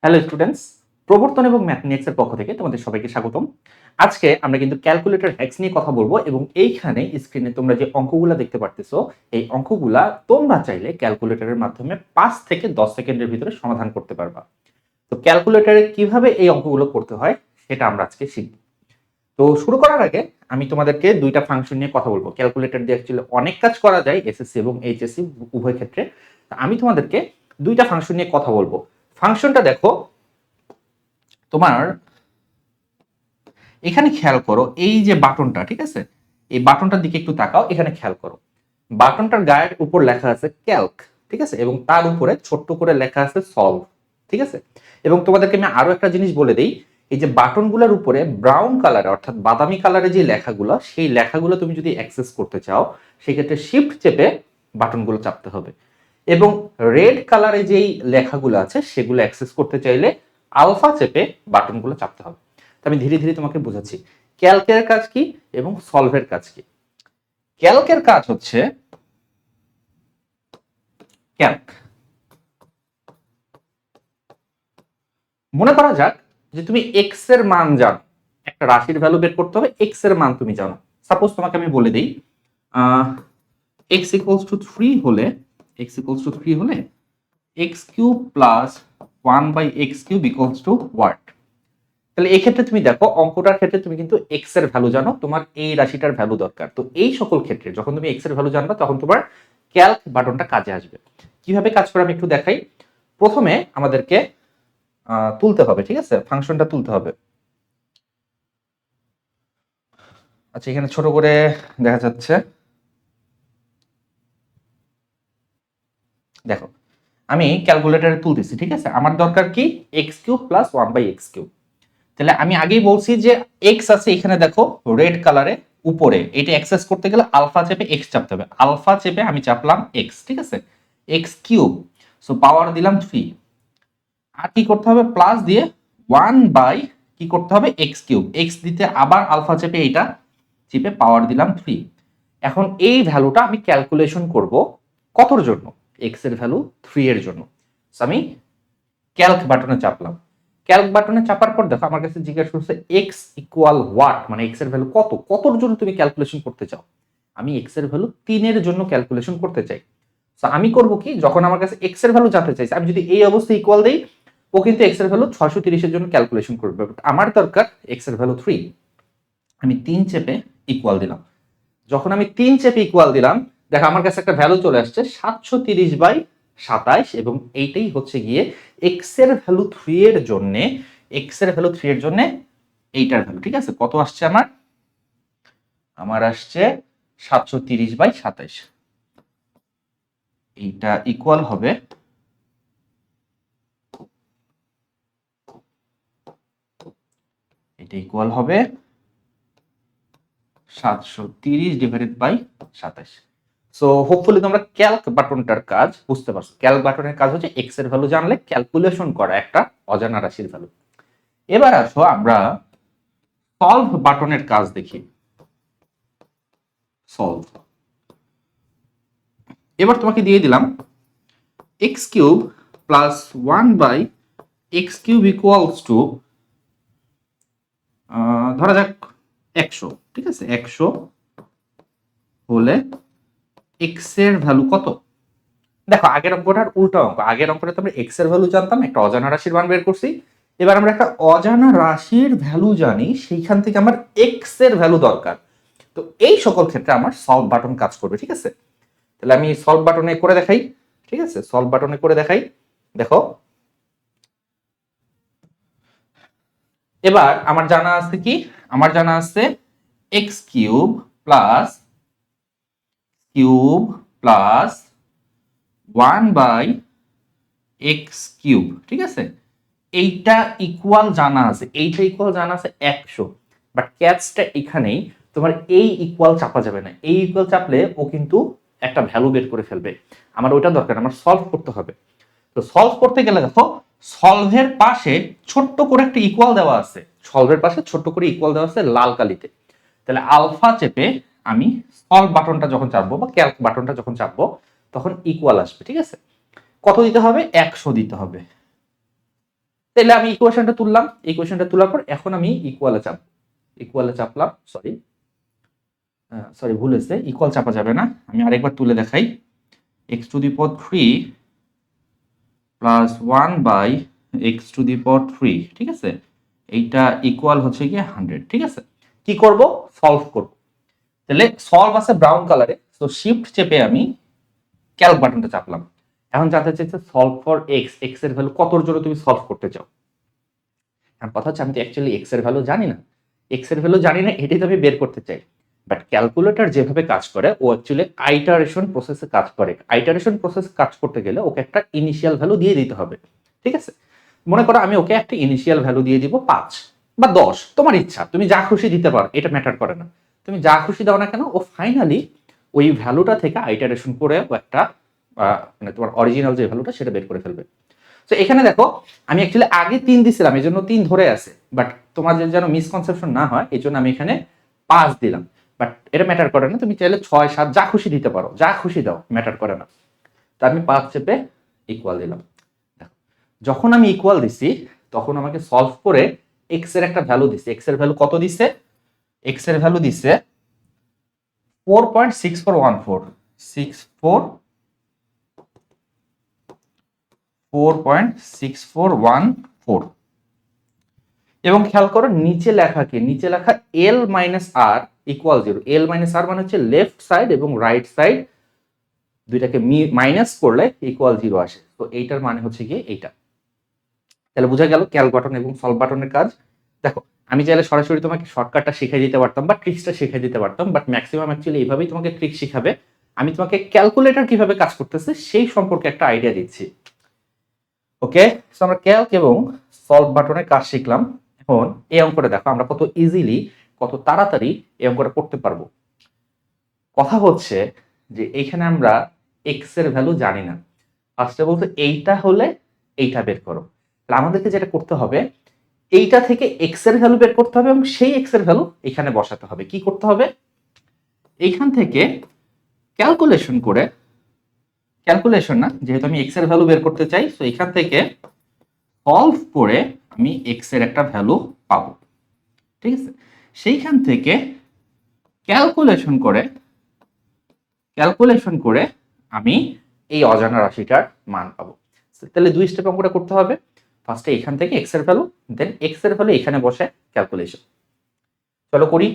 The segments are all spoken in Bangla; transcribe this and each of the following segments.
হ্যালো স্টুডেন্টস, প্রবর্তন এবং ম্যাথমেটিক্স এর পক্ষ থেকে তোমাদের সবাইকে স্বাগতম। আজকে আমরা কিন্তু ক্যালকুলেটর হ্যাক্স নিয়ে কথা বলবো এবং এইখানে স্ক্রিনে তোমরা যে অঙ্কগুলা দেখতে পারতেছো, এই অঙ্কগুলা তোমরা চাইলে ক্যালকুলেটরের মাধ্যমে 5 থেকে 10 সেকেন্ডের ভিতরে সমাধান করতে পারবা। তো ক্যালকুলেটরে কিভাবে এই অঙ্কগুলো করতে হয় সেটা আমরা আজকে শিখব। তো শুরু করার আগে আমি তোমাদেরকে দুইটা ফাংশন নিয়ে কথা বলবো। ক্যালকুলেটর দিয়ে অ্যাকচুয়ালি অনেক কাজ করা যায় এসএসসি এবং এইচএসসি উভয় ক্ষেত্রে। আমি তোমাদেরকে দুইটা ফাংশন নিয়ে কথা বলবো। ফাংশনটা দেখো, তোমার এখানে খেয়াল করো, এই যে বাটনটা, ঠিক আছে, এই বাটনটার দিকে একটু তাকাও, এখানে খেয়াল করো। বাটনটার গায়ের উপর লেখা আছে ক্যালক, ঠিক আছে, এবং তার উপরে ছোট্ট করে লেখা আছে সলভ, ঠিক আছে। এবং তোমাদেরকে আমি আরো একটা জিনিস বলে দিই, এই যে বাটনগুলোর উপরে ব্রাউন কালারে অর্থাৎ বাদামি কালারে যে লেখাগুলো, সেই লেখাগুলো তুমি যদি অ্যাক্সেস করতে চাও সেক্ষেত্রে শিফট চেপে বাটনগুলো চাপতে হবে। এবং রেড কালারে যেই লেখাগুলো আছে সেগুলো অ্যাক্সেস করতে চাইলে আলফা চেপে বাটনগুলো চাপতে হবে। আমি ধীরে ধীরে তোমাকে বোঝাচ্ছি ক্যালকের কাজ কি এবং সলভের কাজ কি। ক্যালকের কাজ হচ্ছে ক্যালক। মনে করা যাক যে তুমি এক্স এর মান জানো, একটা রাশির ভ্যালু বের করতে হবে, এক্স এর মান তুমি জানো। সাপোজ তোমাকে আমি বলে দিই এক্স ইকুয়ালস টু 3 হলে, এক্স ইকুয়ালস টু 3 হলে x cube plus 1/x cube equals to what. তাহলে এই ক্ষেত্রে তুমি দেখো, অঙ্কটার ক্ষেত্রে তুমি কিন্তু এক্স এর ভ্যালু জানো, তোমার এই রাশিটার ভ্যালু দরকার। তো এই সকল ক্ষেত্রে যখন তুমি এক্স এর ভ্যালু জানবা তখন তোমার ক্যালক বাটনটা কাজে আসবে। কিভাবে কাজ করে আমি একটু দেখাই। প্রথমে আমাদেরকে তুলতে হবে, ঠিক আছে, ফাংশনটা তুলতে হবে। আচ্ছা, এখানে ছোট করে দেখা যাচ্ছে, দেখো আমি ক্যালকুলেটরে তুলতেছি, ঠিক আছে। আমার দরকার কি, x cube plus 1/x cube. তাহলে আমি আগেই বলছি যে এক্স আছে এখানে, দেখো রেড কালারে উপরে, এটা অ্যাক্সেস করতে গেলে আলফা চেপে এক্স চাপতে হবে। আলফা চেপে আমি চাপলাম এক্স, ঠিক আছে, এক্স কিউব, সো পাওয়ার দিলাম 3। আর কি করতে হবে, প্লাস দিয়ে 1 বাই কি করতে হবে, এক্স কিউব, এক্স দিতে আবার আলফা চেপে এইটা চেপে পাওয়ার দিলাম 3। এখন এই ভ্যালুটা আমি ক্যালকুলেশন করব কতর জন্য, এক্স এর ভ্যালু 3 এর জন্য। আমি ক্যালক বাটনে চাপলাম। ক্যালক বাটনে চাপার পর দেখো আমার কাছে জিজ্ঞাসা করছে এক্স ইকুয়াল হোয়াট, মানে এক্স এর ভ্যালু কত, কতর জন্য তুমি ক্যালকুলেশন করতে চাও। আমি এক্স এর ভ্যালু 3 এর জন্য ক্যালকুলেশন করতে চাই। তো আমি করব কি, যখন আমার কাছে এক্স এর ভ্যালু জানতে চাইছে, আমি যদি এই অবস্থায় ইকুয়াল দেই, ও কিন্তু এক্স এর ভ্যালু 630 এর জন্য ক্যালকুলেশন করবে। বাট আমার দরকার এক্স এর ভ্যালু 3। আমি 3 চেপে ইকুয়াল দিলাম। যখন আমি 3 চেপে ইকুয়াল দিলাম, দেখো আমার কাছে একটা ভ্যালু চলে আসছে 730/27, এবং এইটাই হচ্ছে গিয়ে এক্স এর ভ্যালু 3 এর জন্য, এক্স এর ভ্যালু 3 এর জন্য এইটার ভ্যালু, ঠিক আছে। কত আসছে আমার, আমার আসছে 730/27। এইটা ইকুয়াল হবে, এটা ইকুয়াল হবে 730/27। সো হোপফুলি তোমরা ক্যালক বাটনটার কাজ বুঝতে পারছো। ক্যালক বাটনের কাজ হচ্ছে এক্স এর ভ্যালু জানলে ক্যালকুলেশন করা একটা অজানা রাশির ভ্যালু। এবার আসো আমরা সলভ বাটনের কাজ দেখি। সলভ, এবার তোমাকে দিয়ে দিলাম x cube plus 1/x cube equals to, ধরা যাক 100, ঠিক আছে। 100 হলে এক্স এর ভ্যালু কত। দেখো আগের অঙ্কটার উল্টো অঙ্ক, আগের অঙ্কটা তো আমরা এক্স এর ভ্যালু জানতাম, একটা অজানা রাশির মান বের করছি। এবার আমরা একটা অজানা রাশির ভ্যালু জানি, সেইখান থেকে আমার এক্স এর ভ্যালু দরকার। তো এই সকল ক্ষেত্রে আমার সলভ বাটন কাজ করবে, ঠিক আছে। তাহলে আমি সলভ বাটনে করে দেখাই, ঠিক আছে, সলভ বাটনে করে দেখাই। দেখো এবার আমার জানা আছে কি, আমার জানা আছে x cube plus cube plus 1/x cube, ঠিক আছে। এইটা ইকুয়াল জানা আছে, এইটা ইকুয়াল জানা আছে 100। বাট ক্যাচটা এখানেই, তোমার এই ইকুয়াল চাপা যাবে না। এই ইকুয়াল চাপলে ও কিন্তু একটা ভ্যালু বের করে ফেলবে। আমার ওইটা দরকার, আমার সলভ করতে হবে। তো সলভ করতে গেলে দেখো সলভের পাশে ছোট্ট করে একটা ইকুয়াল দেওয়া আছে, সলভের পাশে ছোট্ট করে ইকুয়াল দেওয়া আছে লাল কালিতে। তাহলে আলফা চেপে আমি সলভ বাটনটা যখন চাপবো বা ক্যালক বাটনটা যখন চাপবো তখন ইকুয়াল আসবে, ঠিক আছে। কত দিতে হবে, 100 দিতে হবে। তাহলে আমি ইকুয়েশনটা তুললাম, ইকুয়েশনটা তোলার পর এখন আমি ইকুয়ালে চাপলাম, সরি ভুল হয়েছে, ইকুয়াল চাপা যাবে না, আমি আরেকবার তুলে দেখাই। X to the power 3 plus 1 by x to the power 3, ঠিক আছে, এইটা ইকুয়াল হচ্ছে গিয়ে 100, ঠিক আছে। কি করব, সলভ করব। তাহলে সলভ আছে ব্রাউন কালারে, তো শিফট চেপে আমি ক্যালক বাটনটা চাপলাম। এখন জানতে চাইছে সলভ ফর এক্স, এক্স এর ভ্যালু কতর জন্য তুমি সলভ করতে চাও। এখন কথা হচ্ছে আমি তো অ্যাকচুয়ালি এক্স এর ভ্যালু জানি না, এটাই তো আমি বের করতে চাই। বাট ক্যালকুলেটর যেভাবে কাজ করে, ও অ্যাকচুয়ালি আইটারেশন প্রসেসে কাজ করে। আইটারেশন প্রসেস কাজ করতে গেলে ওকে একটা ইনিশিয়াল ভ্যালু দিয়ে দিতে হবে, ঠিক আছে। মনে করো আমি ওকে একটা ইনিশিয়াল ভ্যালু দিয়ে দিব 5 বা 10, তোমার ইচ্ছা, তুমি যা খুশি দিতে পারো, এটা ম্যাটার করে না। তুমি যা খুশি দাও না কেন, ও ফাইনালি ওই ভ্যালুটা থেকে আইটারেশন করে ও একটা মানে তোমার অরিজিনাল যে ভ্যালুটা সেটা বের করে ফেলবে। তো এখানে দেখো আমি অ্যাকচুয়ালি আগে 3 দিছিলাম, এই জন্য 3 ধরে আছে, বাট তোমাদের যেন মিসকনসেপশন না হয় এই জন্য আমি এখানে 5 দিলাম। বাট এটা ম্যাটার করে না, তুমি চাইলে 6 7 যা খুশি দিতে পারো, যা খুশি দাও, ম্যাটার করে না। তো আমি 5 চেপে ইকুয়াল দিলাম। দেখো যখন আমি ইকুয়াল দিছি তখন আমাকে সলভ করে এক্স এর একটা ভ্যালু দিছে। এক্স এর ভ্যালু কত দিছে, এক্স এর ভ্যালু দিছে 4.6414 এবং খেয়াল করো নিচে লেখা এল মাইনাস আর ইকুয়াল 0। এল মাইনাস আর মানে হচ্ছে লেফট সাইড এবং রাইট সাইড দুইটাকে মাইনাস করলে ইকুয়াল 0 আসে। তো এইটার মানে হচ্ছে গিয়ে এইটা। তাহলে বোঝা গেল ক্যালক বাটন এবং সলভ বাটনের কাজ। দেখো আমি চাইলে সরাসরি তোমাকে শর্টকাটটা শিখিয়ে দিতে পারতাম বা ট্রিক্সটা শিখিয়ে দিতে পারতাম, বাট ম্যাক্সিমাম অ্যাকচুয়ালি এইভাবেই তোমাকে ট্রিক শিখাবে। আমি তোমাকে ক্যালকুলেটর কিভাবে কাজ করতেছে সেই সম্পর্কে একটা আইডিয়া দিচ্ছি। ওকে, সো আমরা ক্যালক এবং সলভ বাটনের কাজ শিখলাম। এখন এই অঙ্কটা দেখো আমরা কত ইজিলি, কত তাড়াতাড়ি এই অঙ্কটা করতে পারবো। কথা হচ্ছে যে এইখানে আমরা এক্স এর ভ্যালু জানি না। ফার্স্টে বলতে এইটা হলে এইটা বের করো। তাহলে আমাদেরকে যেটা করতে হবে, এইটা থেকে এক্স এর ভ্যালু বের করতে হবে এবং সেই এক্স এর ভ্যালু এখানে বসাতে হবে। কি করতে হবে, এইখান থেকে ক্যালকুলেশন না, যেহেতু আমি এক্স এর ভ্যালু বের করতে চাই, তো এখান থেকে সলভ করে আমি এক্স এর একটা ভ্যালু পাবো, ঠিক আছে। সেইখান থেকে ক্যালকুলেশন করে আমি এই অজানা রাশিটার মান পাবো। তাহলে 2 স্টেপ অঙ্কটা করতে হবে। ফার্স্টে এখান থেকে এক্স এর ভ্যালু, দেন এক্স এর ভ্যালু এখানে বসে ক্যালকুলেশন। চলো করি।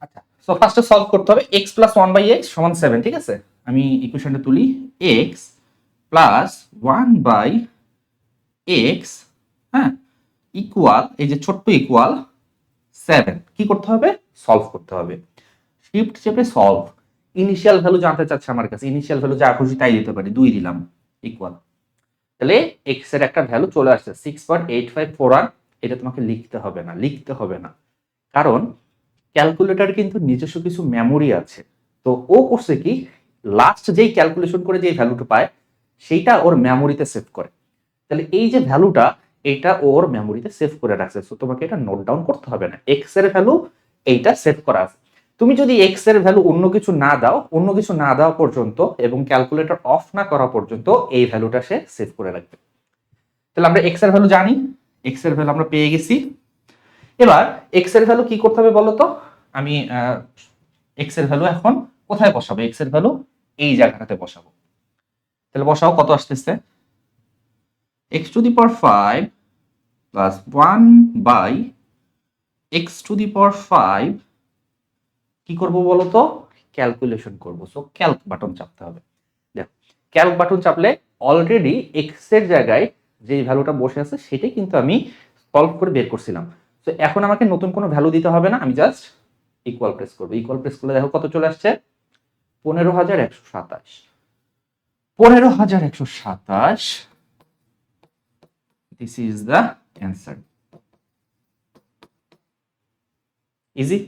আচ্ছা, সো ফার্স্টে সলভ করতে হবে x প্লাস 1/x সমান 7, ঠিক আছে। আমি ইকুয়েশনটা তুলি, x প্লাস 1/x, হ্যাঁ, ইকুয়াল, এই যে ছোট্ট ইকুয়াল 7। কি করতে হবে, সলভ করতে হবে। শিফট চেপে সলভ। ইনিশিয়াল ভ্যালু জানতে চাচ্ছে আমার কাছে, ইনিশিয়াল ভ্যালু যা খুশি তাই দিতে পারি, 2 দিলাম ইকুয়াল। তাহলে x এর একটা ভ্যালু চলে আসছে 6.8541। এটা তোমাকে লিখতে হবে না, কারণ ক্যালকুলেটর কিন্তু নিজস্ব কিছু মেমোরি আছে। তো ও করছে কি, লাস্ট যেই ক্যালকুলেশন করে যে ভ্যালুটা পায় সেইটা ওর মেমোরিতে সেভ করে। তাহলে এই যে ভ্যালুটা, এটা ওর মেমোরিতে সেভ করে রাখছে, সো তোমাকে এটা নোট ডাউন করতে হবে না। এক্স এর ভ্যালু এইটা সেভ করা আছে। তুমি যদি এক্স এর ভ্যালু অন্য কিছু না দেওয়া পর্যন্ত এবং ক্যালকুলেটর অফ না করা পর্যন্ত এই ভ্যালুটা সে সেভ করে রাখবে। তাহলে আমরা এক্স এর ভ্যালু জানি, এক্স এর ভ্যালু আমরা পেয়ে গেছি। এবার এক্স এর ভ্যালু কি করতে হবে বলো তো, আমি এক্স এর ভ্যালু এখন কোথায় বসাবো, এক্স এর ভ্যালু এই জায়গাটাতে বসাবো। তাহলে বসাও, কত আসতেছে, x to the power 5 plus 1 by x to the power 5 কি করব বলো তো, ক্যালকুলেশন করব। সো ক্যালক বাটন চাপতে হবে। দেখো ক্যালক বাটন চাপলে অলরেডি x এর জায়গায় যে ভ্যালুটা বসে আছে সেটাই কিন্তু আমি সলভ করে বের করছিলাম। তো এখন আমাকে নতুন কোনো ভ্যালু দিতে হবে না, আমি জাস্ট ইকুয়াল প্রেস করব। ইকুয়াল প্রেস করলে দেখো কত চলে আসছে, 15,127। This is the answer. Easy,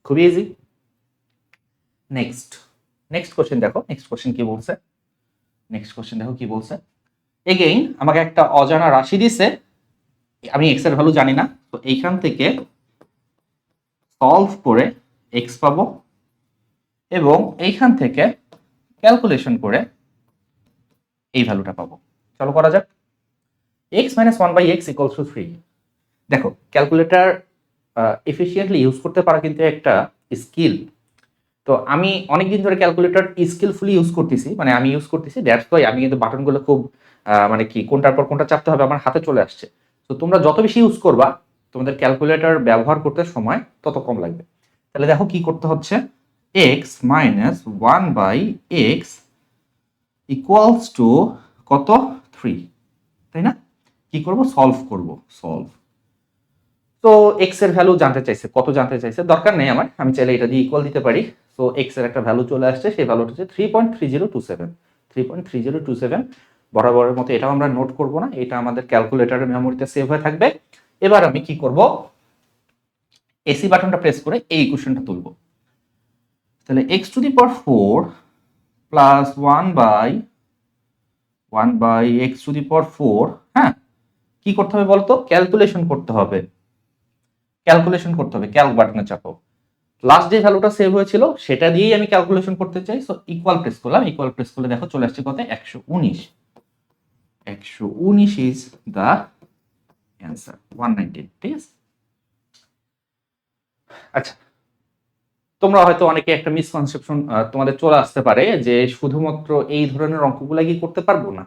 খুবই ইজি। নেক্সট কোশ্চেন দেখো, নেক্সট কোশ্চেন কি বলছে। এগেইন আমাকে একটা অজানা রাশি দিছে, আমি এক্স এর ভ্যালু জানি না, তো এইখান থেকে সলভ করে এক্স পাবো এবং এইখান থেকে ক্যালকুলেশন করে এই ভ্যালুটা পাবো। চলো করা যাক। x minus one by x equals to 3। দেখো ক্যালকুলেটর এফিসিয়েন্টলি ইউজ করতে পারা কিন্তু একটা স্কিল। তো আমি অনেকদিন ধরে ক্যালকুলেটর স্কিলফুলি ইউজ করতেছি, মানে আমি ইউজ করতেছি, দ্যাটস ওয়াই আমি কিন্তু বাটনগুলো খুব মানে কি কোনটার পর কোনটা চাপতে হবে আমার হাতে চলে আসছে। তো তোমরা যত বেশি ইউজ করবা তোমাদের ক্যালকুলেটর ব্যবহার করতে সময় তত কম লাগবে। তাহলে দেখো কি করতে হচ্ছে, x minus one by x equals to কত 3, তাই না? কি করব, সলভ করব, সলভ। তো এক্স এর ভ্যালু জানতে চাইছে, কত জানতে চাইছে, দরকার নেই আমার, আমি চাইলে এটা দিয়ে ইকুয়াল দিতে পারি। সো এক্স এর একটা ভ্যালু চলে আসছে, সেই ভ্যালুটা হচ্ছে 3.3027। 3.3027 বরাবরের মতো এটাও আমরা নোট করব না, এটা আমাদের ক্যালকুলেটরের মেমোরিতে সেভ হয়ে থাকবে। এবার আমি কি করব, এসি বাটনটা প্রেস করে এই ইকুয়েশনটা তুলব। তাহলে x to the power 4 plus 1 by x to the power 4। হ্যাঁ, কি করতে হবে বলতো, ক্যালকুলেশন করতে হবে, ক্যালক বাটনে চাপো। লাস্ট যে ভ্যালুটা সেভ হয়েছিল সেটা দিয়েই আমি ক্যালকুলেশন করতে চাই। সো ইকুয়াল প্রেস করলাম, ইকুয়াল প্রেস করলে দেখো চলে আসছে কত, 119। 119 ইজ দ্য অ্যান্সার, 119। ঠিক আছে, আচ্ছা। তোমরা হয়তো অনেকে একটা মিসকনসেপশন তোমাদের চলে আসতে পারে যে শুধুমাত্র এই ধরনের অঙ্কগুলা কি করতে পারবো না,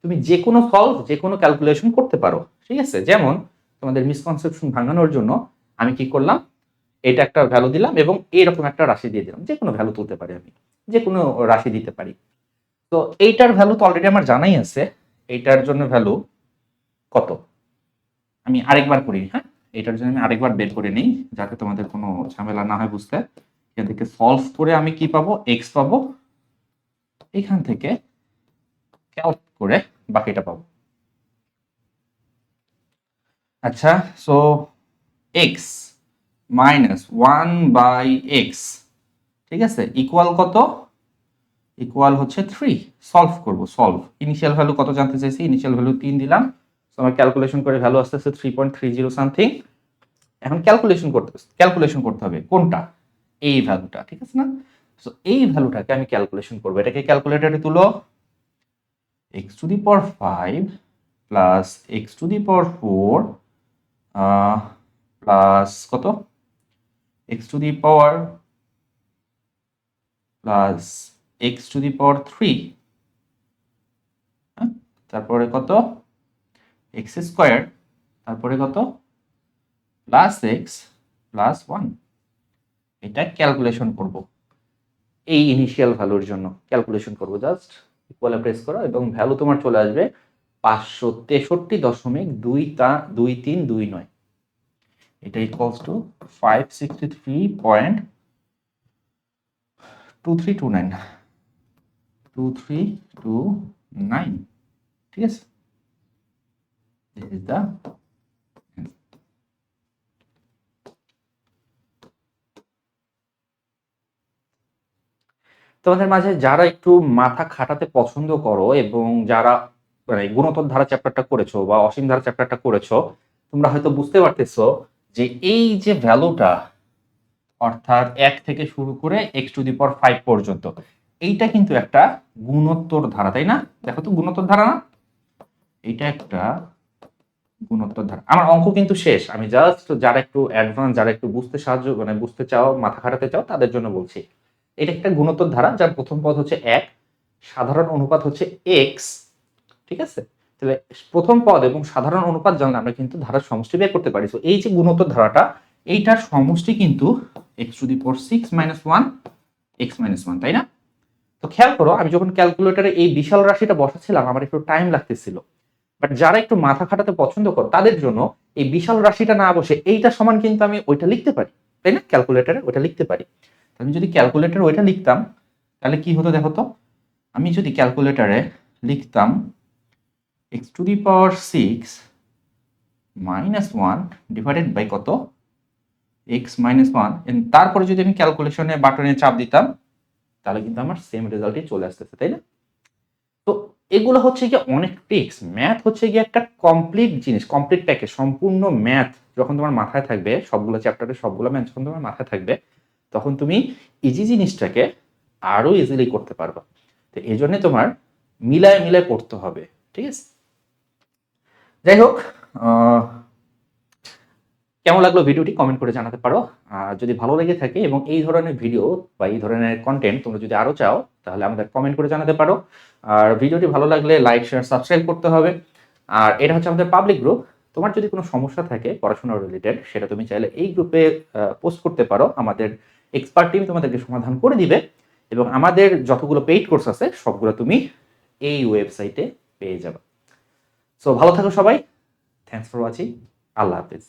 তুমি যে কোনো সলভ, যে কোনো ক্যালকুলেশন করতে পারো। ঠিক আছে, যেমন তোমাদের মিসকনসেপশন ভাঙানোর জন্য আমি কি করলাম, এটা একটা ভ্যালু দিলাম এবং এরকম একটা রাশি দিয়ে দিলাম, যে কোনো ভ্যালু তুলতে পারি, আমি যে কোনো রাশি দিতে পারি। তো এইটার ভ্যালু তো অলরেডি আমার জানাই আছে, এইটার জন্য ভ্যালু কত আমি আরেকবার করি। হ্যাঁ, এটার জন্য আমি আরেকবার বের করে নিই যাতে তোমাদের কোনো ঝামেলা না হয় বুঝতে। এখান থেকে সলভ করে আমি কি পাবো, এক্স পাবো, এখান থেকে ক্যালক করে বাকিটা পাবো। আচ্ছা, so x minus one by x, ঠিক আছে, ইকুয়াল কত, ইকুয়াল হচ্ছে 3। সলভ করব, সলভ। ইনিশিয়াল ভ্যালু কত জানতে চাইছি, ইনিশিয়াল ভ্যালু 3 দিলাম। সো আমার ক্যালকুলেশন করে ভ্যালু আসতেছে 3.30 সামথিং। এখন ক্যালকুলেশন করতে হবে কোনটা, এই ভ্যালুটা, ঠিক আছে না? সো এই ভ্যালুটাকে আমি ক্যালকুলেশন করব, এটাকে ক্যালকুলেটরে তুলো। x to the power 5 plus x to the power 4 plus কত, x to the power plus x to the power 3, তারপরে কত x স্কয়ার, তারপরে কত প্লাস x প্লাস 1। এটা ক্যালকুলেশন করব, এই ইনিশিয়াল ভ্যালুর জন্য ক্যালকুলেশন করব। জাস্ট ইকুয়ালে প্রেস করো এবং ভ্যালু তোমার চলে আসবে 563.2329। এটা ইকুয়ালস টু 563.2329। ঠিক আছে, this is the তোমাদের মাঝে যারা একটু মাথা খাটাতে পছন্দ করো এবং যারা মানে গুণোত্তর ধারা চ্যাপ্টারটা করেছো বা অসীম ধারা চ্যাপ্টারটা করেছো, তোমরা হয়তো বুঝতে পারতেছো যে এই যে ভ্যালুটা, অর্থাৎ 1 থেকে শুরু করে x টু দি পাওয়ার 5 পর্যন্ত, এইটা কিন্তু একটা গুণোত্তর ধারা, তাই না? দেখো তো গুণোত্তর ধারা না, এইটা একটা গুণোত্তর ধারা। আমার অঙ্ক কিন্তু শেষ, আমি জাস্ট যারা একটু অ্যাডভান্স, যারা একটু বুঝতে সাহায্য মানে বুঝতে চাও, মাথা খাটাতে চাও, তাদের জন্য বলছি। এটা একটা গুণোত্তর ধারা যার প্রথম পদ হচ্ছে 1, সাধারণ অনুপাত হচ্ছে x। ঠিক আছে, তাহলে প্রথম পদ এবং সাধারণ অনুপাত জানলে আমরা কিন্তু ধারার সমষ্টি বের করতে পারি। তো এই যে গুণোত্তর ধারাটা, এইটার সমষ্টি কিন্তু x to the power 6 minus 1 x minus 1, তাই না? তো খেয়াল করো, আমি যখন ক্যালকুলেটরে এই বিশাল রাশিটা বসাচ্ছিলাম আমার একটু টাইম লাগতেছিল, বাট যারা একটু মাথা খাটাতে পছন্দ করো তাদের জন্য এই বিশাল রাশিটা না বসে এইটা সমান কিন্তু আমি ওইটা লিখতে পারি, তাই না? ক্যালকুলেটরে ওইটা লিখতে পারি। আমি যদি ক্যালকুলেটরে ওইটা লিখতাম তাহলে কি হতো দেখো তো, আমি যদি ক্যালকুলেটরে লিখতাম x to the power 6 minus 1 divided by কত, x মাইনাস 1, তারপরে যদি আমি ক্যালকুলেশনে বাটনে চাপ দিতাম তাহলে কিন্তু আমার সেম রেজাল্টই চলে আসতেছে, তাই না? তো এগুলো হচ্ছে কি অনেক ট্রিক্স, ম্যাথ হচ্ছে কি একটা কমপ্লিট জিনিস, কমপ্লিট প্যাকেজ, সম্পূর্ণ ম্যাথ যখন তোমার মাথায় থাকবে, সবগুলো চ্যাপ্টারে সবগুলো ম্যাথ যখন তোমার মাথায় থাকবে, তখন তুমি ইজি জিনিসটাকে আরো ইজিলি করতে পারবা। তো এই জন্য তোমার মিলায় মিলায় পড়তে হবে, ঠিক আছে, যাই হোক কেমন লাগলো ভিডিওটি কমেন্ট করে জানাতে পারো। যদি ভালো লেগে থাকে এবং এই ধরনের ভিডিও বা এই ধরনের কন্টেন্ট তোমরা যদি আরো চাও তাহলে আমাদের কমেন্ট করে জানাতে পারো। আর ভিডিওটি ভালো লাগলে লাইক শেয়ার সাবস্ক্রাইব করতে হবে। আর এটা হচ্ছে আমাদের পাবলিক গ্রুপ। তোমার যদি কোনো সমস্যা থাকে পড়াশোনা রিলেটেড, সেটা তুমি চাইলে এই গ্রুপে পোস্ট করতে পারো। আমাদের এক্সপার্ট টিম তোমাদেরকে সমাধান করে দিবে এবং আমাদের যতগুলো পেইড কোর্স আছে সবগুলো তুমি এই ওয়েবসাইটে পেয়ে যাবে। সো ভালো থাকো সবাই, thanks for watching, Allah Hafiz.